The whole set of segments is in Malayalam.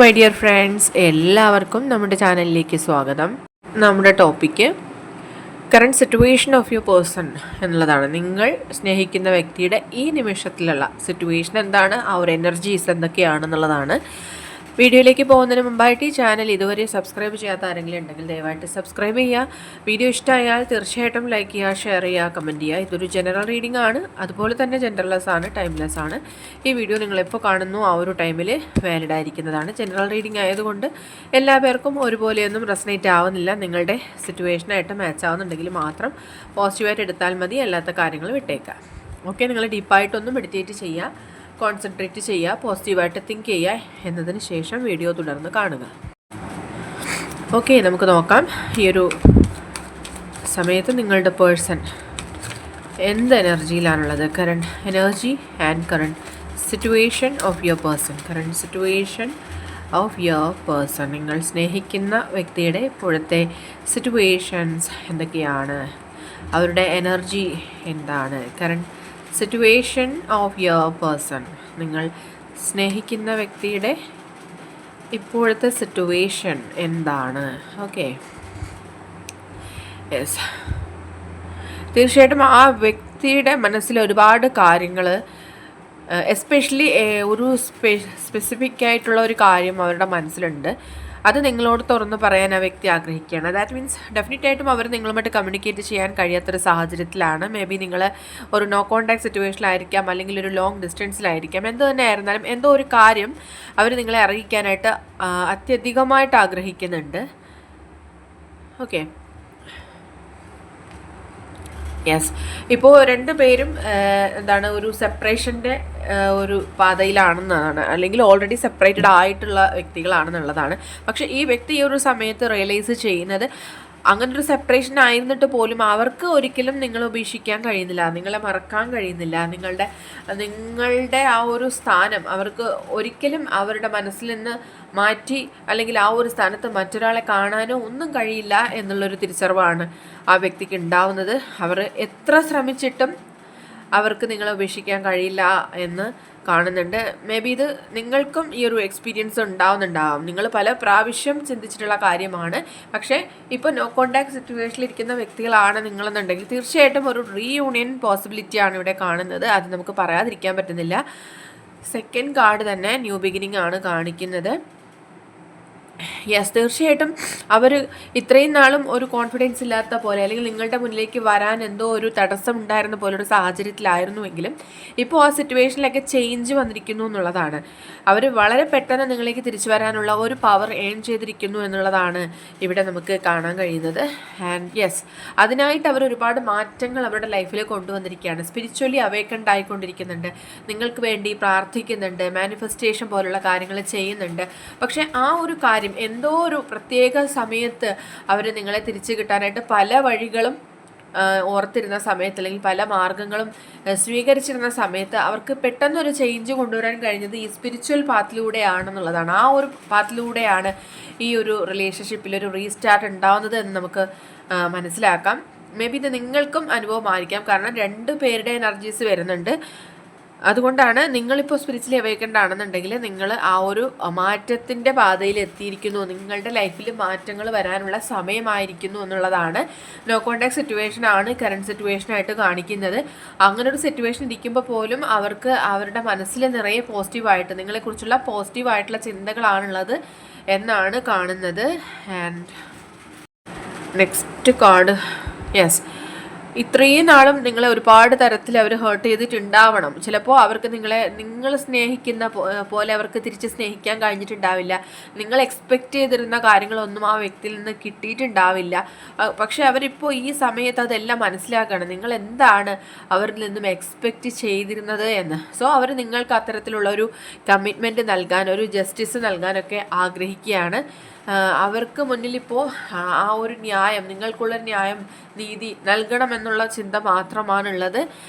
മൈ ഡിയർ ഫ്രണ്ട്സ്, എല്ലാവർക്കും നമ്മുടെ ചാനലിലേക്ക് സ്വാഗതം. നമ്മുടെ topic current situation of your person എന്നുള്ളതാണ്. നിങ്ങൾ സ്നേഹിക്കുന്ന വ്യക്തിയുടെ ഈ നിമിഷത്തിലുള്ള സിറ്റുവേഷൻ എന്താണ്, ആ ഒരു എനർജീസ് എന്തൊക്കെയാണെന്നുള്ളതാണ്. വീഡിയോയിലേക്ക് പോകുന്നതിന് മുമ്പായിട്ട് ഈ ചാനൽ ഇതുവരെ സബ്സ്ക്രൈബ് ചെയ്യാത്ത ആരെങ്കിലും ഉണ്ടെങ്കിൽ ദയവായിട്ട് സബ്സ്ക്രൈബ് ചെയ്യുക. വീഡിയോ ഇഷ്ടമായാൽ തീർച്ചയായിട്ടും ലൈക്ക് ചെയ്യുക, ഷെയർ ചെയ്യുക, കമൻറ്റ് ചെയ്യുക. ഇതൊരു ജനറൽ റീഡിംഗ് ആണ്, അതുപോലെ തന്നെ ജെൻഡർലെസ് ആണ്, ടൈംലെസ് ആണ്. ഈ വീഡിയോ നിങ്ങളെപ്പോൾ കാണുന്നു ആ ഒരു ടൈമിൽ വാലിഡ് ആയിരിക്കുന്നതാണ്. ജനറൽ റീഡിംഗ് ആയതുകൊണ്ട് എല്ലാ പേർക്കും ഒരുപോലെയൊന്നും റെസനേറ്റ് ആവുന്നില്ല. നിങ്ങളുടെ സിറ്റുവേഷനായിട്ട് മാച്ച് ആവുന്നുണ്ടെങ്കിൽ മാത്രം പോസിറ്റീവായിട്ട് എടുത്താൽ മതി, അല്ലാത്ത കാര്യങ്ങൾ വിട്ടേക്കാം. ഓക്കെ, നിങ്ങൾ ഡീപ്പായിട്ടൊന്നും മെഡിറ്റേറ്റ് ചെയ്യുക, കോൺസെൻട്രേറ്റ് ചെയ്യുക, പോസിറ്റീവായിട്ട് തിങ്ക് ചെയ്യുക. എന്നതിന് ശേഷം വീഡിയോ തുടർന്ന് കാണുക. ഓക്കെ, നമുക്ക് നോക്കാം ഈ ഒരു സമയത്ത് നിങ്ങളുടെ പേഴ്സൺ എന്ത് എനർജിയിലാണുള്ളത്. Current energy and current situation of your person. Current situation of your person. നിങ്ങൾ സ്നേഹിക്കുന്ന വ്യക്തിയുടെ ഇപ്പോഴത്തെ സിറ്റുവേഷൻസ് എന്തൊക്കെയാണ്, അവരുടെ എനർജി എന്താണ്. Current situation of your person. നിങ്ങൾ സ്നേഹിക്കുന്ന വ്യക്തിയുടെ ഇപ്പോഴത്തെ സിറ്റുവേഷൻ എന്താണ്. ഓക്കെ, യെസ്, തീർച്ചയായിട്ടും ആ വ്യക്തിയുടെ മനസ്സിൽ ഒരുപാട് കാര്യങ്ങൾ, എസ്പെഷ്യലി ഒരു സ്പെസിഫിക് ആയിട്ടുള്ള ഒരു കാര്യം അവരുടെ മനസ്സിലുണ്ട്. അത് നിങ്ങളോട് തുറന്ന് പറയാൻ ആ വ്യക്തി ആഗ്രഹിക്കുകയാണ്. ദാറ്റ് മീൻസ് ഡെഫിനറ്റായിട്ടും അവർ നിങ്ങളുമായിട്ട് കമ്മ്യൂണിക്കേറ്റ് ചെയ്യാൻ കഴിയാത്തൊരു സാഹചര്യത്തിലാണ്. മേ ബി നിങ്ങൾ ഒരു നോ കോൺടാക്ട് സിറ്റുവേഷനിലായിരിക്കാം, അല്ലെങ്കിൽ ഒരു ലോങ് ഡിസ്റ്റൻസിലായിരിക്കാം. എന്ത് തന്നെ ആയിരുന്നാലും എന്തോ ഒരു കാര്യം അവർ നിങ്ങളെ അറിയിക്കാനായിട്ട് അത്യധികമായിട്ട് ആഗ്രഹിക്കുന്നുണ്ട്. ഓക്കെ, യെസ്, ഇപ്പോൾ രണ്ടുപേരും എന്താണ് ഒരു സെപ്പറേഷൻ്റെ ഒരു പാതയിലാണെന്നാണ്, അല്ലെങ്കിൽ ഓൾറെഡി സെപ്പറേറ്റഡ് ആയിട്ടുള്ള വ്യക്തികളാണെന്നുള്ളതാണ്. പക്ഷേ ഈ വ്യക്തി ഈ ഒരു സമയത്ത് റിയലൈസ് ചെയ്യുന്നത്, അങ്ങനൊരു സെപ്പറേഷൻ ആയിരുന്നിട്ട് പോലും അവർക്ക് ഒരിക്കലും നിങ്ങളെ ഉപേക്ഷിക്കാൻ കഴിയുന്നില്ല, നിങ്ങളെ മറക്കാൻ കഴിയുന്നില്ല. നിങ്ങളുടെ ആ ഒരു സ്ഥാനം അവർക്ക് ഒരിക്കലും അവരുടെ മനസ്സിൽ നിന്ന് മാറ്റി, അല്ലെങ്കിൽ ആ ഒരു സ്ഥാനത്ത് മറ്റൊരാളെ കാണാനോ ഒന്നും കഴിയില്ല എന്നുള്ളൊരു തിരിച്ചറിവാണ് ആ വ്യക്തിക്ക് ഉണ്ടാവുന്നത്. അവർ എത്ര ശ്രമിച്ചിട്ടും അവർക്ക് നിങ്ങളെ ഉപേക്ഷിക്കാൻ കഴിയില്ല എന്ന് കാണുന്നുണ്ട്. മേ ബി ഇത് നിങ്ങൾക്കും ഈ ഒരു എക്സ്പീരിയൻസ് ഉണ്ടാവുന്നുണ്ടാവും. നിങ്ങൾ പല പ്രാവശ്യം ചിന്തിച്ചിട്ടുള്ള കാര്യമാണ്. പക്ഷേ ഇപ്പോൾ നോ കോൺടാക്ട് സിറ്റുവേഷനിൽ ഇരിക്കുന്ന വ്യക്തികളാണ് നിങ്ങളെന്നുണ്ടെങ്കിൽ തീർച്ചയായിട്ടും ഒരു റീയൂണിയൻ പോസിബിലിറ്റിയാണ് ഇവിടെ കാണുന്നത്. അത് നമുക്ക് പറയാതിരിക്കാൻ പറ്റുന്നില്ല. സെക്കൻഡ് കാർഡ് തന്നെ ന്യൂ ബിഗിനിങ് ആണ് കാണിക്കുന്നത്. യെസ്, തീർച്ചയായിട്ടും അവർ ഇത്രയും നാളും ഒരു കോൺഫിഡൻസ് ഇല്ലാത്ത പോലെ, അല്ലെങ്കിൽ നിങ്ങളുടെ മുന്നിലേക്ക് വരാൻ എന്തോ ഒരു തടസ്സം ഉണ്ടായിരുന്ന പോലെ ഒരു സാഹചര്യത്തിലായിരുന്നുവെങ്കിലും ഇപ്പോൾ ആ സിറ്റുവേഷനിലൊക്കെ ചേഞ്ച് വന്നിരിക്കുന്നു എന്നുള്ളതാണ്. അവർ വളരെ പെട്ടെന്ന് നിങ്ങളിലേക്ക് തിരിച്ചു വരാനുള്ള ഒരു പവർ ഏൺ ചെയ്തിരിക്കുന്നു എന്നുള്ളതാണ് ഇവിടെ നമുക്ക് കാണാൻ കഴിയുന്നത്. ആൻഡ് യെസ്, അതിനായിട്ട് അവർ ഒരുപാട് മാറ്റങ്ങൾ അവരുടെ ലൈഫിൽ കൊണ്ടുവന്നിരിക്കുകയാണ്. സ്പിരിച്വലി അവേക്കൻഡ് ആയിക്കൊണ്ടിരിക്കുന്നുണ്ട്, നിങ്ങൾക്ക് വേണ്ടി പ്രാർത്ഥിക്കുന്നുണ്ട്, മാനിഫെസ്റ്റേഷൻ പോലുള്ള കാര്യങ്ങൾ ചെയ്യുന്നുണ്ട്. പക്ഷേ ആ ഒരു കാര്യം എന്തോ ഒരു പ്രത്യേക സമയത്ത് അവർ നിങ്ങളെ തിരിച്ചു കിട്ടാനായിട്ട് പല വഴികളും ഓർത്തിരുന്ന സമയത്ത്, അല്ലെങ്കിൽ പല മാർഗങ്ങളും സ്വീകരിച്ചിരുന്ന സമയത്ത് അവർക്ക് പെട്ടെന്നൊരു ചേഞ്ച് കൊണ്ടുവരാൻ കഴിഞ്ഞത് ഈ സ്പിരിച്വൽ പാത്തിലൂടെയാണെന്നുള്ളതാണ്. ആ ഒരു പാത്തിലൂടെയാണ് ഈ ഒരു റിലേഷൻഷിപ്പിൽ ഒരു റീസ്റ്റാർട്ട് ഉണ്ടാവുന്നത് എന്ന് നമുക്ക് മനസ്സിലാക്കാം. മേ ബി ഇത് നിങ്ങൾക്കും അനുഭവമായിരിക്കാം, കാരണം രണ്ട് പേരുടെ എനർജീസ് വരുന്നുണ്ട്. അതുകൊണ്ടാണ് നിങ്ങളിപ്പോൾ സ്പിരിച്വലി അവേക്കൻഡ് ആണെന്നുണ്ടെങ്കിൽ നിങ്ങൾ ആ ഒരു മാറ്റത്തിൻ്റെ പാതയിൽ എത്തിയിരിക്കുന്നു, നിങ്ങളുടെ ലൈഫിൽ മാറ്റങ്ങൾ വരാനുള്ള സമയമായിരിക്കുന്നു എന്നുള്ളതാണ്. നോ കോൺടാക്ട് സിറ്റുവേഷൻ ആണ് കറണ്ട് സിറ്റുവേഷനായിട്ട് കാണിക്കുന്നത്. അങ്ങനൊരു സിറ്റുവേഷൻ ഇരിക്കുമ്പോൾ പോലും അവർക്ക് അവരുടെ മനസ്സിൽ നിറയെ പോസിറ്റീവായിട്ട്, നിങ്ങളെക്കുറിച്ചുള്ള പോസിറ്റീവായിട്ടുള്ള ചിന്തകളാണുള്ളത് എന്നാണ് കാണുന്നത്. ആൻഡ് നെക്സ്റ്റ് കാർഡ്, യെസ്, ഇത്രയും നാളും നിങ്ങളെ ഒരുപാട് തരത്തിൽ അവർ ഹേർട്ട് ചെയ്തിട്ടുണ്ടാവണം. ചിലപ്പോൾ അവർക്ക് നിങ്ങൾ സ്നേഹിക്കുന്ന പോലെ അവർക്ക് തിരിച്ച് സ്നേഹിക്കാൻ കഴിഞ്ഞിട്ടുണ്ടാവില്ല. നിങ്ങൾ എക്സ്പെക്റ്റ് ചെയ്തിരുന്ന കാര്യങ്ങളൊന്നും ആ വ്യക്തിയിൽ നിന്ന് കിട്ടിയിട്ടുണ്ടാവില്ല. പക്ഷേ അവരിപ്പോൾ ഈ സമയത്ത് അതെല്ലാം മനസ്സിലാക്കണം, നിങ്ങൾ എന്താണ് അവരിൽ നിന്നും എക്സ്പെക്റ്റ് ചെയ്തിരുന്നത് എന്ന്. സോ അവർ നിങ്ങൾക്ക് അത്തരത്തിലുള്ള ഒരു കമ്മിറ്റ്മെൻറ്റ് നൽകാൻ, ഒരു ജസ്റ്റിസ് നൽകാനൊക്കെ ആഗ്രഹിക്കുകയാണ്. അവർക്ക് മുന്നിലിപ്പോൾ ആ ഒരു ന്യായം, നിങ്ങൾക്കുള്ള ന്യായം, നീതി നൽകണമെന്നുള്ള ചിന്ത മാത്രമാണുള്ളത്.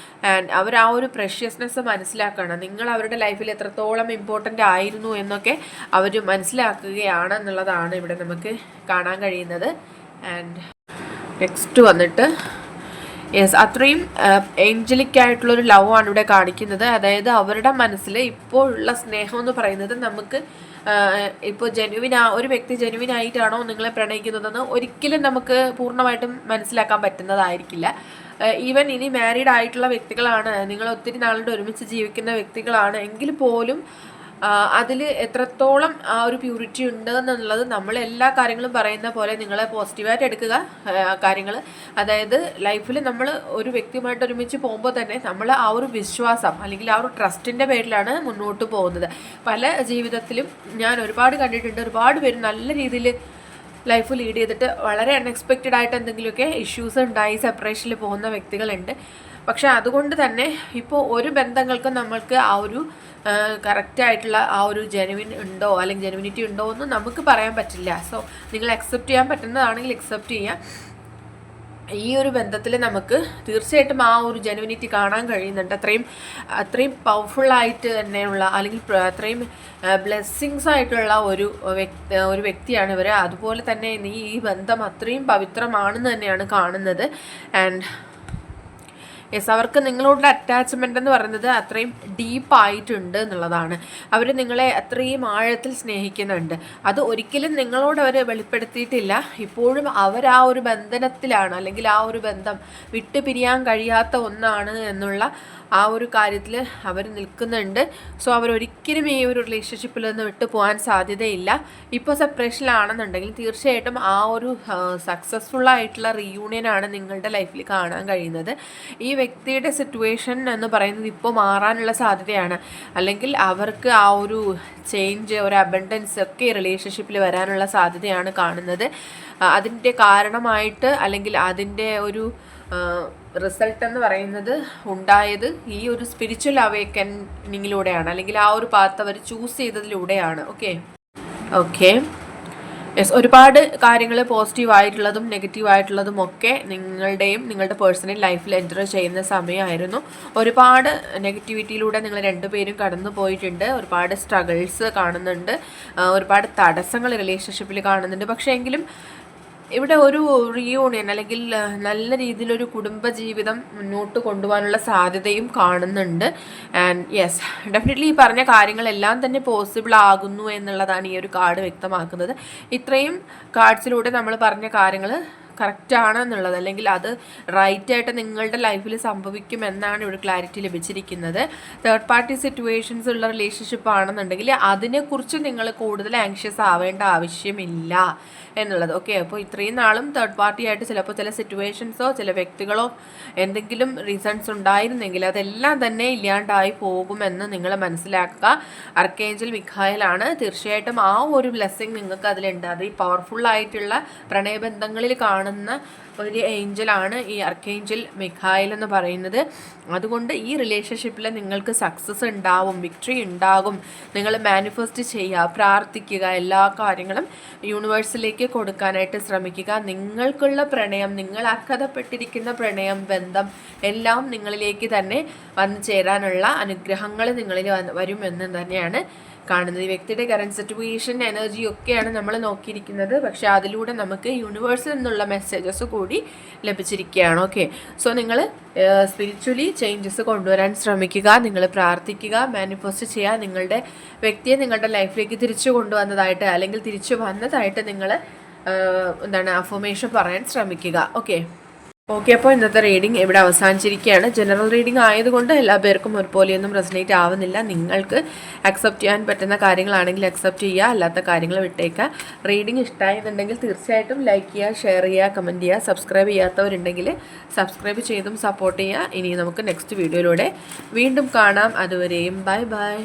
ആൻഡ് അവർ ആ ഒരു പ്രഷ്യസ്നെസ് മനസ്സിലാക്കണം, നിങ്ങൾ അവരുടെ ലൈഫിൽ എത്രത്തോളം ഇമ്പോർട്ടൻ്റ് ആയിരുന്നു എന്നൊക്കെ അവർ മനസ്സിലാക്കുകയാണ് എന്നുള്ളതാണ് ഇവിടെ നമുക്ക് കാണാൻ കഴിയുന്നത്. ആൻഡ് നെക്സ്റ്റ് വന്നിട്ട് യെസ്, അത്രയും ഏഞ്ചലിക് ആയിട്ടുള്ളൊരു ലവ് ആണ് ഇവിടെ കാണിക്കുന്നത്. അതായത് അവരുടെ മനസ്സിൽ ഇപ്പോൾ ഉള്ള സ്നേഹം എന്ന് പറയുന്നത് നമുക്ക് ഇപ്പോൾ ഒരു വ്യക്തി ജെനുവിനായിട്ടാണോ നിങ്ങളെ പ്രണയിക്കുന്നതെന്ന് ഒരിക്കലും നമുക്ക് പൂർണ്ണമായിട്ടും മനസ്സിലാക്കാൻ പറ്റുന്നതായിരിക്കില്ല. ഈവൻ ഇനി മാരീഡ് ആയിട്ടുള്ള വ്യക്തികളാണ്, നിങ്ങൾ ഒത്തിരി നാളുടെ ഒരുമിച്ച് ജീവിക്കുന്ന വ്യക്തികളാണ് എങ്കിൽ പോലും അതിൽ എത്രത്തോളം ആ ഒരു പ്യൂരിറ്റി ഉണ്ട് എന്നുള്ളത് നമ്മൾ എല്ലാ കാര്യങ്ങളും പറയുന്ന പോലെ നിങ്ങൾ പോസിറ്റീവായിട്ട് എടുക്കുക കാര്യങ്ങൾ. അതായത് ലൈഫിൽ നമ്മൾ ഒരു വ്യക്തിയുമായിട്ട് ഒരുമിച്ച് പോകുമ്പോൾ തന്നെ നമ്മൾ ആ ഒരു വിശ്വാസം അല്ലെങ്കിൽ ആ ഒരു ട്രസ്റ്റിൻ്റെ പേരിലാണ് മുന്നോട്ട് പോകുന്നത്. പല ജീവിതത്തിലും ഞാൻ ഒരുപാട് കണ്ടിട്ടുണ്ട്, ഒരുപാട് പേര് നല്ല രീതിയിൽ ലൈഫ് ലീഡ് ചെയ്തിട്ട് വളരെ അൺഎക്സ്പെക്റ്റഡ് ആയിട്ട് എന്തെങ്കിലുമൊക്കെ ഇഷ്യൂസ് ഉണ്ടായി സെപ്പറേഷനിൽ പോകുന്ന വ്യക്തികളുണ്ട്. പക്ഷെ അതുകൊണ്ട് തന്നെ ഇപ്പോൾ ഒരു ബന്ധങ്ങൾക്കും നമ്മൾക്ക് ആ ഒരു കറക്റ്റായിട്ടുള്ള ആ ഒരു ജെനുവിൻ ഉണ്ടോ അല്ലെങ്കിൽ ജെനുവിനിറ്റി ഉണ്ടോ എന്ന് നമുക്ക് പറയാൻ പറ്റില്ല. സോ നിങ്ങൾ അക്സെപ്റ്റ് ചെയ്യാൻ പറ്റുന്നതാണെങ്കിൽ അക്സെപ്റ്റ് ചെയ്യാം. ഈ ഒരു ബന്ധത്തിൽ നമുക്ക് തീർച്ചയായിട്ടും ആ ഒരു ജെനുവിനിറ്റി കാണാൻ കഴിയുന്നുണ്ട്. അത്രയും പവർഫുള്ളായിട്ട് തന്നെയുള്ള അല്ലെങ്കിൽ അത്രയും ബ്ലെസ്സിങ്സ് ആയിട്ടുള്ള ഒരു വ്യക്തിയാണ് ഇവർ. അതുപോലെ തന്നെ ഈ ബന്ധം അത്രയും പവിത്രമാണെന്ന് തന്നെയാണ് കാണുന്നത്. ആൻഡ് യെസ്, അവർക്ക് നിങ്ങളോടുള്ള അറ്റാച്ച്മെൻ്റ് എന്ന് പറയുന്നത് അത്രയും ഡീപ്പായിട്ടുണ്ട് എന്നുള്ളതാണ്. അവർ നിങ്ങളെ അത്രയും ആഴത്തിൽ സ്നേഹിക്കുന്നുണ്ട്. അത് ഒരിക്കലും നിങ്ങളോട് അവർ വെളിപ്പെടുത്തിയിട്ടില്ല. ഇപ്പോഴും അവർ ആ ഒരു ബന്ധനത്തിലാണ്, അല്ലെങ്കിൽ ആ ഒരു ബന്ധം വിട്ടുപിരിയാൻ കഴിയാത്ത ഒന്നാണ് എന്നുള്ള ആ ഒരു കാര്യത്തിൽ അവർ നിൽക്കുന്നുണ്ട്. സോ അവരൊരിക്കലും ഈ ഒരു റിലേഷൻഷിപ്പിൽ നിന്ന് വിട്ടു പോകാൻ സാധ്യതയില്ല. ഇപ്പോൾ സെപ്പറേഷനിലാണെന്നുണ്ടെങ്കിൽ തീർച്ചയായിട്ടും ആ ഒരു സക്സസ്ഫുള്ളായിട്ടുള്ള റീയൂണിയനാണ് നിങ്ങളുടെ ലൈഫിൽ കാണാൻ കഴിയുന്നത്. ഈ വ്യക്തിയുടെ സിറ്റുവേഷൻ എന്ന് പറയുന്നത് ഇപ്പോൾ മാറാനുള്ള സാധ്യതയാണ്, അല്ലെങ്കിൽ അവർക്ക് ആ ഒരു ചേഞ്ച്, ഒരു അബണ്ടൻസ് ഒക്കെ റിലേഷൻഷിപ്പിൽ വരാനുള്ള സാധ്യതയാണ് കാണുന്നത്. അതിൻ്റെ കാരണമായിട്ട് അല്ലെങ്കിൽ അതിൻ്റെ ഒരു റിസൾട്ട് എന്ന് പറയുന്നത് ഉണ്ടായത് ഈ ഒരു സ്പിരിച്വൽ അവേക്കനിങ്ങിലൂടെയാണ്, അല്ലെങ്കിൽ ആ ഒരു പാത്ത് അവർ ചൂസ് ചെയ്തതിലൂടെയാണ്. ഓക്കെ യെസ്, ഒരുപാട് കാര്യങ്ങൾ പോസിറ്റീവായിട്ടുള്ളതും നെഗറ്റീവായിട്ടുള്ളതും ഒക്കെ നിങ്ങളുടെ പേഴ്സണൽ ലൈഫിൽ എൻ്റർ ചെയ്യുന്ന സമയമായിരുന്നു. ഒരുപാട് നെഗറ്റിവിറ്റിയിലൂടെ നിങ്ങൾ രണ്ടുപേരും കടന്നു പോയിട്ടുണ്ട്. ഒരുപാട് സ്ട്രഗിൾസ് കാണുന്നുണ്ട്, ഒരുപാട് തടസ്സങ്ങൾ റിലേഷൻഷിപ്പിൽ കാണുന്നുണ്ട്. പക്ഷേ എങ്കിലും ഇവിടെ ഒരു റീയൂണിയൻ അല്ലെങ്കിൽ നല്ല രീതിയിലൊരു കുടുംബജീവിതം മുന്നോട്ട് കൊണ്ടുപോകാനുള്ള സാധ്യതയും കാണുന്നുണ്ട്. ആൻഡ് യെസ്, ഡെഫിനറ്റ്ലി ഈ പറഞ്ഞ കാര്യങ്ങളെല്ലാം തന്നെ പോസിബിൾ ആകുന്നു എന്നുള്ളതാണ് ഈ ഒരു കാർഡ് വ്യക്തമാക്കുന്നത്. ഇത്രയും കാർഡ്സിലൂടെ നമ്മൾ പറഞ്ഞ കാര്യങ്ങൾ കറക്റ്റാണ് എന്നുള്ളത്, അല്ലെങ്കിൽ അത് റൈറ്റായിട്ട് നിങ്ങളുടെ ലൈഫിൽ സംഭവിക്കുമെന്നാണ് ഇവിടെ ക്ലാരിറ്റി ലഭിച്ചിരിക്കുന്നത്. തേർഡ് പാർട്ടി സിറ്റുവേഷൻസ് ഉള്ള റിലേഷൻഷിപ്പ് ആണെന്നുണ്ടെങ്കിൽ അതിനെക്കുറിച്ച് നിങ്ങൾ കൂടുതൽ ആങ്ഷ്യസ് ആവേണ്ട ആവശ്യമില്ല എന്നുള്ളത്. അപ്പോൾ ഇത്രയും നാളും തേർഡ് പാർട്ടി ആയിട്ട് ചിലപ്പോൾ ചില സിറ്റുവേഷൻസോ ചില വ്യക്തികളോ എന്തെങ്കിലും റീസൺസ് ഉണ്ടായിരുന്നെങ്കിൽ അതെല്ലാം തന്നെ ഇല്ലാണ്ടായി പോകുമെന്ന് നിങ്ങൾ മനസ്സിലാക്കുക. ആർക്കേഞ്ചൽ മിഖായലാണ്. തീർച്ചയായിട്ടും ആ ഒരു ബ്ലെസ്സിങ് നിങ്ങൾക്ക് അതിലുണ്ട്. അത് ഈ പവർഫുള്ളായിട്ടുള്ള പ്രണയബന്ധങ്ങളിൽ കാണുന്ന ഒരു ഏഞ്ചലാണ് ഈ ആർക്കേഞ്ചൽ മിഖായൽ എന്ന് പറയുന്നത്. അതുകൊണ്ട് ഈ റിലേഷൻഷിപ്പിൽ നിങ്ങൾക്ക് സക്സസ് ഉണ്ടാവും, വിക്ടറി ഉണ്ടാകും. നിങ്ങൾ മാനിഫെസ്റ്റ് ചെയ്യുക, പ്രാർത്ഥിക്കുക, എല്ലാ കാര്യങ്ങളും യൂണിവേഴ്സിലേക്ക് കൊടുക്കാനായിട്ട് ശ്രമിക്കുക. നിങ്ങൾക്കുള്ള പ്രണയം, നിങ്ങൾ അർഹതപ്പെട്ടിരിക്കുന്ന പ്രണയം, ബന്ധം എല്ലാം നിങ്ങളിലേക്ക് തന്നെ വന്നു ചേരാനുള്ള അനുഗ്രഹങ്ങൾ നിങ്ങളിൽ വരുമെന്ന് തന്നെയാണ് കാണുന്നത്. ഈ വ്യക്തിയുടെ കറൻറ്റ് സിറ്റുവേഷൻ, എനർജി ഒക്കെയാണ് നമ്മൾ നോക്കിയിരിക്കുന്നത്. പക്ഷേ അതിലൂടെ നമുക്ക് യൂണിവേഴ്സിൽ നിന്നുള്ള മെസ്സേജസ് കൂടി ലഭിച്ചിരിക്കുകയാണ്. സോ നിങ്ങൾ സ്പിരിച്വലി ചേഞ്ചസ് കൊണ്ടുവരാൻ ശ്രമിക്കുക, നിങ്ങൾ പ്രാർത്ഥിക്കുക, മാനിഫെസ്റ്റ് ചെയ്യുക. നിങ്ങളുടെ വ്യക്തിയെ നിങ്ങളുടെ ലൈഫിലേക്ക് തിരിച്ചു കൊണ്ടുവന്നതായിട്ട് അല്ലെങ്കിൽ തിരിച്ചു വന്നതായിട്ട് നിങ്ങൾ അഫർമേഷൻ പറയാൻ ശ്രമിക്കുക. അപ്പോൾ ഇന്നത്തെ റീഡിംഗ് ഇവിടെ അവസാനിച്ചിരിക്കുകയാണ്. ജനറൽ റീഡിംഗ് ആയതുകൊണ്ട് എല്ലാ പേർക്കും ഒരുപോലെയൊന്നും റെസനേറ്റ് ആവുന്നില്ല. നിങ്ങൾക്ക് അക്സെപ്റ്റ് ചെയ്യാൻ പറ്റുന്ന കാര്യങ്ങളാണെങ്കിൽ അക്സെപ്റ്റ് ചെയ്യുക, അല്ലാത്ത കാര്യങ്ങൾ വിട്ടേക്കുക. റീഡിംഗ് ഇഷ്ടമായെന്നുണ്ടെങ്കിൽ തീർച്ചയായിട്ടും ലൈക്ക് ചെയ്യുക, ഷെയർ ചെയ്യുക, കമൻറ്റ് ചെയ്യുക. സബ്സ്ക്രൈബ് ചെയ്യാത്തവരുണ്ടെങ്കിൽ സബ്സ്ക്രൈബ് ചെയ്തും സപ്പോർട്ട് ചെയ്യുക. ഇനി നമുക്ക് നെക്സ്റ്റ് വീഡിയോയിലൂടെ വീണ്ടും കാണാം. അതുവരെയും ബൈ ബൈ.